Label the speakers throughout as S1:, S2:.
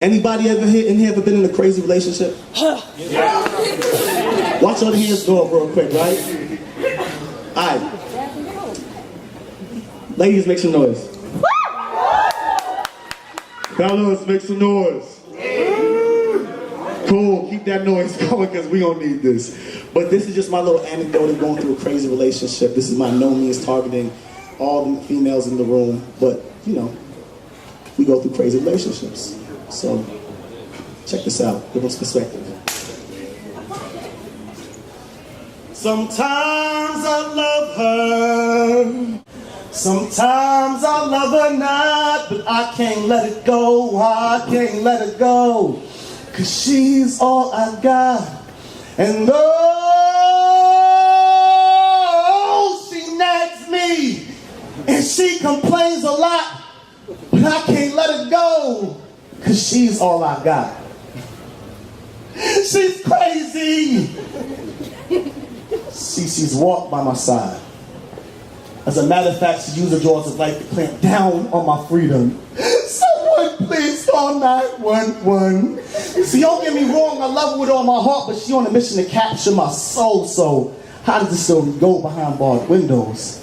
S1: Anybody in here ever been in a crazy relationship? Watch all the hands go up real quick, right? All right. Ladies, make some noise. Fellas, make some noise. Cool, keep that noise going because we don't need this. But this is just my little anecdote of going through a crazy relationship. This is by no means targeting all the females in the room, but you know, we go through crazy relationships. So, check this out, give us perspective. Sometimes I love her, sometimes I love her not, but I can't let it go, I can't let it go, 'cause she's all I got, and oh, she nags me, and she complains a lot, but I can't let it go, 'cause she's all I got. She's crazy. She's walked by my side. As a matter of fact, she used the jaws of life to clamp down on my freedom. Someone please call 911. See, don't get me wrong, I love her with all my heart, but she on a mission to capture my soul, so how does this story go behind barred windows?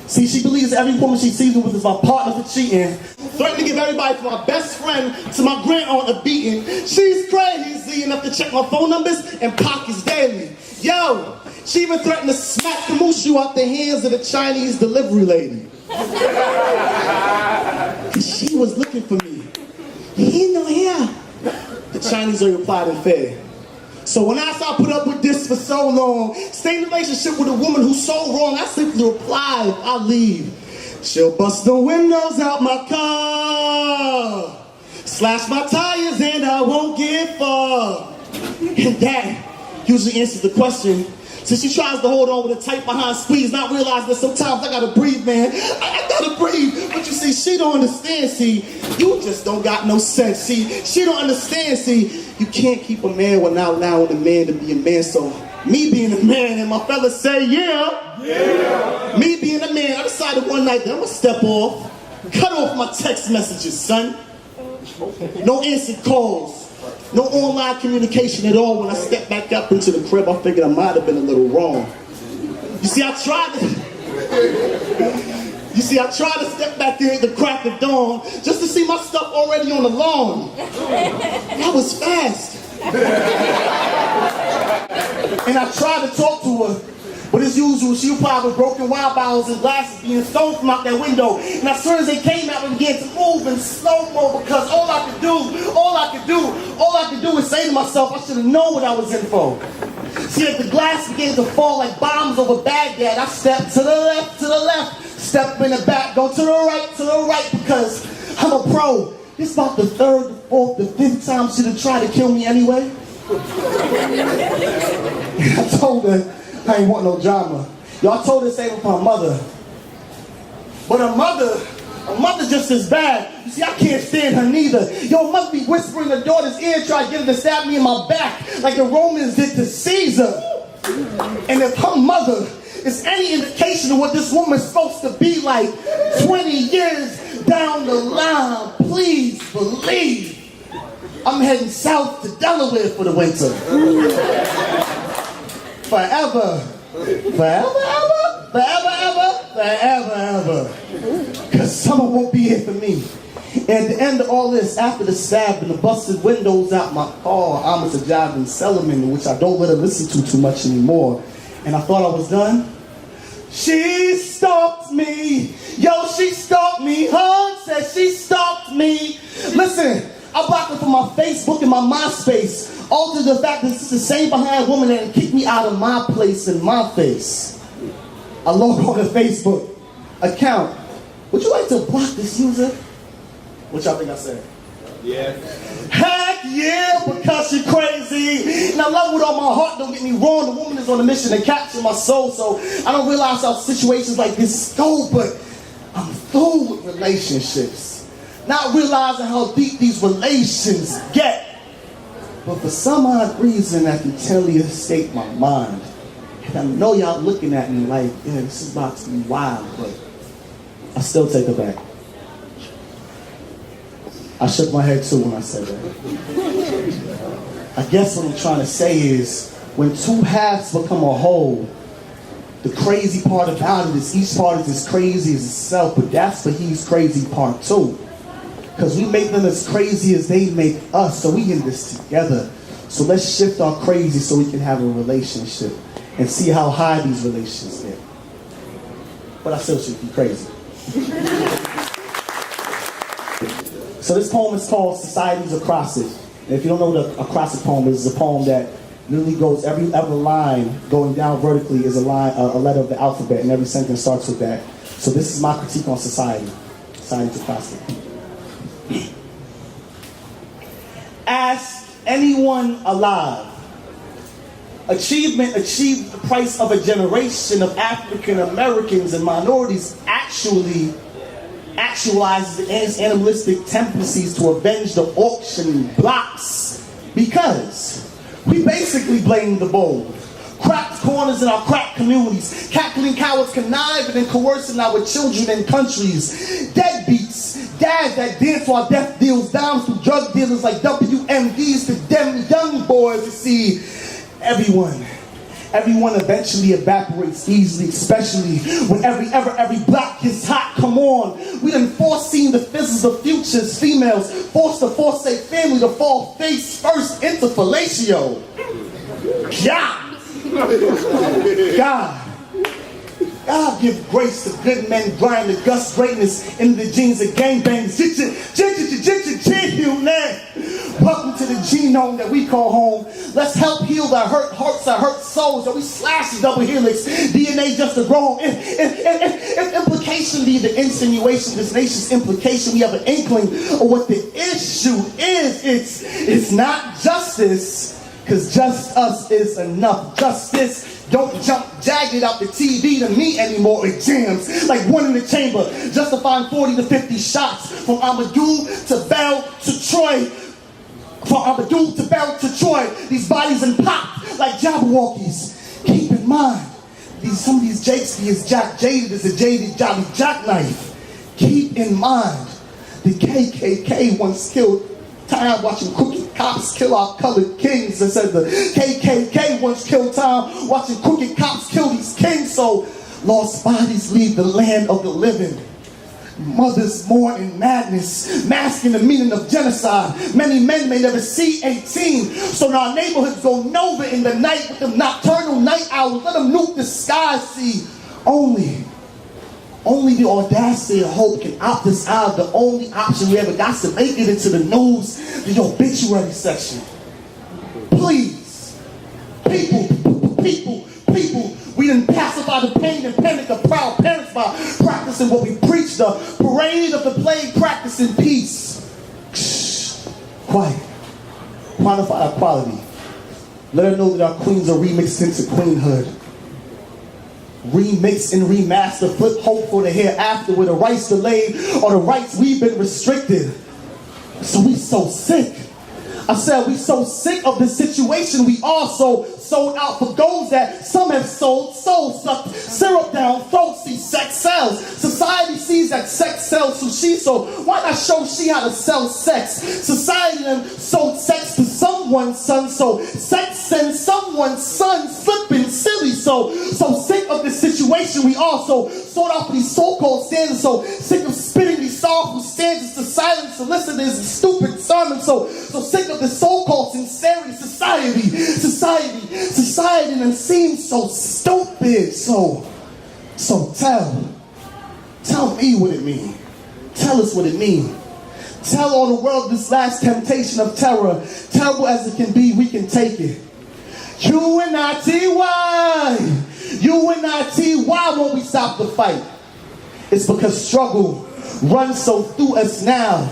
S1: See, she believes every woman she sees me with is my partner for cheating. Threatening to give everybody from my best friend to my grandaunt a beating. She's crazy enough to check my phone numbers and pockets daily. Yo, she even threatened to smack the mushu out the hands of the Chinese delivery lady. She was looking for me. He ain't no here. The Chinese lady replied in fair. So when I saw I put up with this for so long, stay in a relationship with a woman who's so wrong, I simply replied, I'll leave. She'll bust the windows out my car, slash my tires, and I won't get far. And that usually answers the question. So she tries to hold on with a tight behind squeeze, not realizing that sometimes I gotta breathe, man. I gotta breathe. But you see, she don't understand. See, you just don't got no sense. See, she don't understand. See, you can't keep a man without allowing a man to be a man. So me being a man and my fellas say, yeah. Me being a man, I decided one night that I'm gonna step off, cut off my text messages, son. No instant calls. No online communication at all. When I stepped back up into the crib, I figured I might have been a little wrong. You see, I tried to step back in at the crack of dawn just to see my stuff already on the lawn. That was fast. And I tried to talk to her, but as usual, she replied with broken wine bottles and glasses being thrown from out that window. And as soon as they came out, we began to move in slow-mo because all I could do is say to myself, I should have known what I was in for. See, as the glass began to fall like bombs over Baghdad, I stepped to the left, step in the back, go to the right, because I'm a pro. This about the third, the fourth, the fifth time she'd have tried to kill me anyway. And I told her, I ain't want no drama. Y'all told her to save it for her mother. But her mother just as bad. You see, I can't stand her neither. Yo, must be whispering her daughter's ear, trying to get her to stab me in my back like the Romans did to Caesar. And if her mother is any indication of what this woman's supposed to be like 20 years down the line, please believe I'm heading south to Delaware for the winter. Forever. Because summer won't be here for me. And at the end of all this, after the stab and the busted windows out my car, I'm a Javin Sellerman, which I don't let her listen to too much anymore. And I thought I was done. She stalked me. Yo, she stalked me. Hun said she stalked me. Listen, I blocked her from my Facebook and my MySpace. All to the fact that this is the same behind woman that kicked me out of my place in my face. I log on a Facebook account. Would you like to block this user? What y'all think I said?
S2: Yeah.
S1: Heck yeah, because she's crazy. And I love her with all my heart, don't get me wrong. The woman is on a mission to capture my soul, so I don't realize how situations like this go, but I'm through with relationships. Not realizing how deep these relations get. But for some odd reason, I can totally escape my mind. And I know y'all looking at me like, yeah, this is about to be wild, but I still take her back. I shook my head too when I said that. I guess what I'm trying to say is, when two halves become a whole, the crazy part about it is each part is as crazy as itself, but that's the he's crazy part too. Because we make them as crazy as they make us, so we in this together. So let's shift our crazy so we can have a relationship and see how high these relationships get. But I still should be crazy. So this poem is called Society's Acrostic. And if you don't know what an acrostic poem is, it's a poem that literally goes, every line going down vertically is a letter of the alphabet, and every sentence starts with that. So this is my critique on society. Society's acrostic. Ask anyone alive. Achievement achieved the price of a generation of African Americans and minorities actualizes its animalistic tendencies to avenge the auction blocks, because we basically blame the bold. Cracked corners in our cracked communities, cackling cowards conniving and coercing our children and countries, deadbeats, dads that dance while death deals down through drug dealers like WMDs to them young boys. You see, everyone eventually evaporates easily, especially when every black is hot. Come on, we done foreseen the fizzles of futures, females forced to forsake family to fall face first into fellatio. God give grace to good men grind the gust greatness in the genes of gangbangs. Welcome to the genome that we call home. Let's help heal the hurt hearts, the hurt souls that we slash the double helix. DNA just to grow. If implication be the insinuation, this nation's implication, we have an inkling of what the issue is. It's not justice, because just us is enough. Justice don't jump jagged out the TV to me anymore. It jams like one in the chamber, justifying 40 to 50 shots from Amadou to Bell to Troy. From Amadou to Bell to Troy, these bodies and pop like Jabberwockies. Keep in mind, some of these Jakes be as jaded as a jaded jolly jackknife. Keep in mind, the KKK once killed time watching crooked cops kill our colored kings. It said the KKK once killed time watching crooked cops kill these kings. So lost bodies leave the land of the living. Mothers mourn in madness, masking the meaning of genocide. Many men may never see 18. So now our neighborhoods go nova in the night with them nocturnal night owls. Let them nuke the sky. See, only the audacity and hope can opt us out. The only option we ever got to make it into the news, the obituary section. Please, people, we didn't pacify the pain and panic of proud parents by practicing what we preach, the parade of the plague, practicing peace. Shh, quiet. Quantify our quality. Let her know that our queens are remixed into queenhood. Remix and remaster, flip hope for the hereafter with the rights delayed or the rights we've been restricted. So we so sick. I said we so sick of the situation. We are so sold out for goals that some have sold, sucked syrup down throats. See, sex sells. Society sees that sex sells sushi, so why not show she how to sell sex? Society then sold sex to someone's son, so sex sends someone's son slipping silly. So sick of this situation. We are so sold out for these so-called standards, so sick of spitting these sorrowful stanzas to silence solicitors and stupid sermons, so sick of the so-called sincerity. Society and seems so stupid. So tell me what it means. Tell us what it means. Tell all the world this last temptation of terror, terrible as it can be, we can take it. UNITY, why won't we stop the fight? It's because struggle runs so through us now.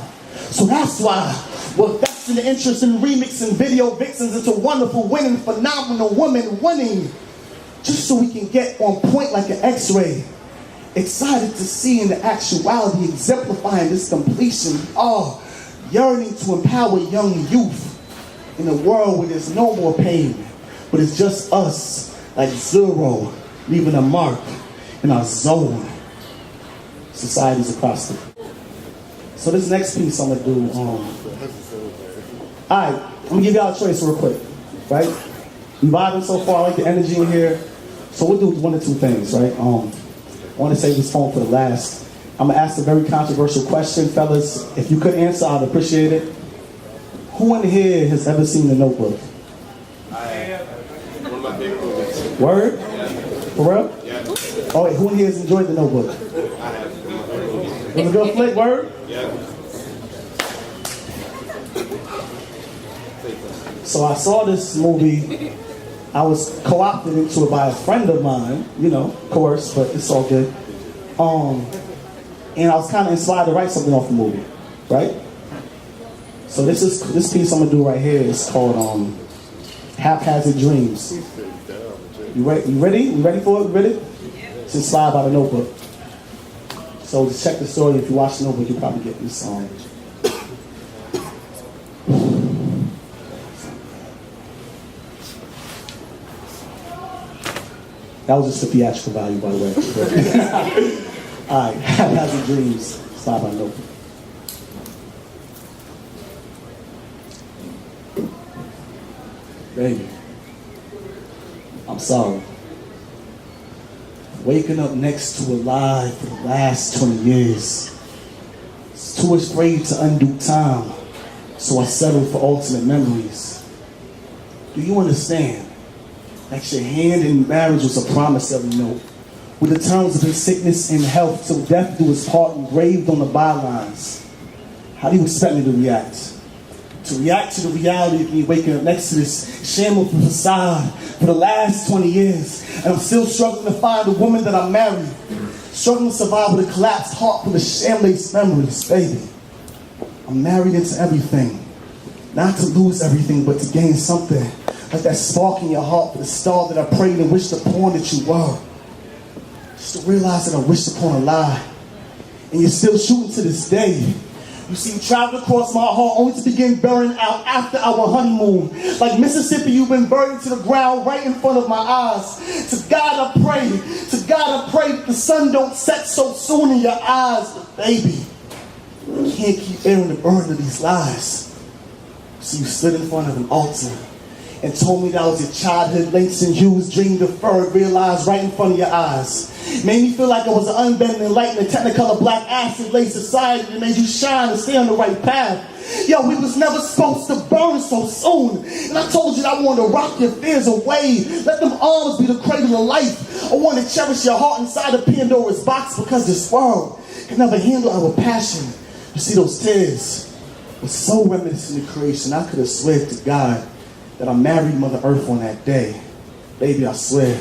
S1: So that's why we're vesting the interest in remixing video vixens into wonderful, winning, phenomenal women winning. Just so we can get on point like an x-ray. Excited to see in the actuality exemplifying this completion. Oh, yearning to empower young youth in a world where there's no more pain, but it's just us, like zero, leaving a mark in our zone. Society's acrostic. So this next piece I'm gonna do, alright, I'm gonna give y'all a choice real quick, right? You vibing so far, I like the energy in here. So we'll do one or two things, right? I wanna save this phone for the last. I'm gonna ask a very controversial question, fellas. If you could answer, I'd appreciate it. Who in here has ever seen The Notebook?
S2: I have. One of my favorite movies.
S1: Word?
S2: Yeah.
S1: For real?
S2: Yeah.
S1: Oh wait, who in here has enjoyed The Notebook?
S2: I have. One of my favorite movies.
S1: It was a good flick, word?
S2: Yeah.
S1: So I saw this movie. I was co-opted into it by a friend of mine, you know, of course, but it's all good. And I was kind of inspired to write something off the movie, right? So this piece I'm gonna do right here is called Haphazard Dreams. You ready? You ready for it? You ready? It's inspired by The Notebook. So just check the story. If you watch The Notebook, you'll probably get this song. That was just for theatrical value, by the way. All right, Haphazard Dreams, inspired by The Notebook. Baby, I'm sorry. Waking up next to a lie for the last 20 years. It's too afraid to undo time, so I settled for ultimate memories. Do you understand? Like your hand in marriage was a promissory note, with the terms of his sickness and health till death do his part engraved on the bylines. How do you expect me to react? To react to the reality of me waking up next to this shameful facade for the last 20 years, and I'm still struggling to find the woman that I married, struggling to survive with a collapsed heart full of sham-laced memories, baby. I'm married into everything, not to lose everything, but to gain something, like that spark in your heart for the star that I prayed and wished upon that you were. Just to realize that I wished upon a lie, and you're still shooting to this day. You see, you traveled across my heart only to begin burning out after our honeymoon. Like Mississippi, you've been burned to the ground right in front of my eyes. To God I pray that the sun don't set so soon in your eyes. But baby, you can't keep airing the burden of these lies. So you stood in front of an altar and told me that was your childhood links and hues, dream deferred, realized right in front of your eyes. Made me feel like I was an unbending light in a technicolor black acid-laced society that made you shine and stay on the right path. Yo, we was never supposed to burn so soon. And I told you that I wanted to rock your fears away. Let them arms be the cradle of life. I want to cherish your heart inside of Pandora's box, because this world can never handle our passion. You see, those tears were so reminiscent of creation. I could have swear to God that I married Mother Earth on that day. Baby, I swear.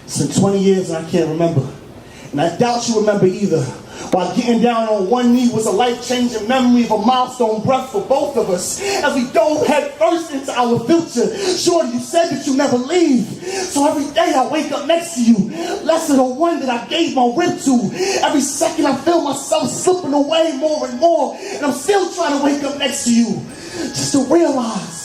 S1: It's been 20 years and I can't remember. And I doubt you remember either. While getting down on one knee was a life-changing memory of a milestone breath for both of us as we dove head first into our future. Sure, you said that you never leave. So every day I wake up next to you, less of the one that I gave my rib to. Every second I feel myself slipping away more and more. And I'm still trying to wake up next to you, just to realize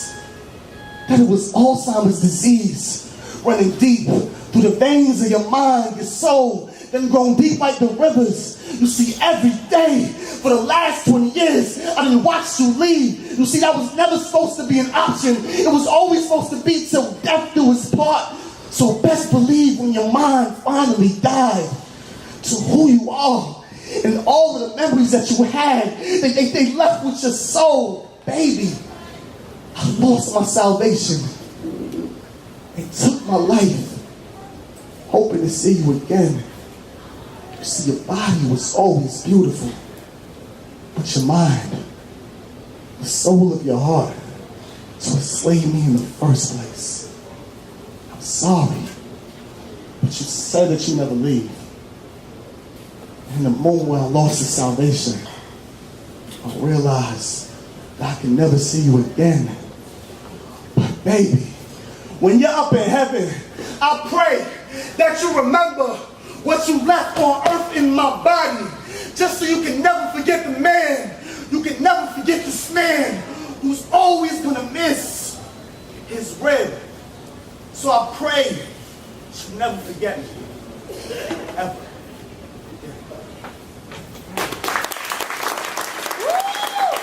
S1: that it was Alzheimer's disease running deep through the veins of your mind, your soul, then grown deep like the rivers. You see, every day for the last 20 years, I didn't watch you leave. You see, that was never supposed to be an option. It was always supposed to be till death do its part. So best believe when your mind finally died to who you are and all of the memories that you had, they left with your soul, baby. I lost my salvation and took my life, hoping to see you again. You see, your body was always beautiful, but your mind, the soul of your heart, to enslave me in the first place. I'm sorry, but you said that you never leave. And in the moment where I lost the salvation, I realized that I can never see you again. But baby, when you're up in heaven, I pray that you remember what you left on earth in my body, just so you can never forget the man. You can never forget this man who's always gonna miss his rib. So I pray that you never forget me.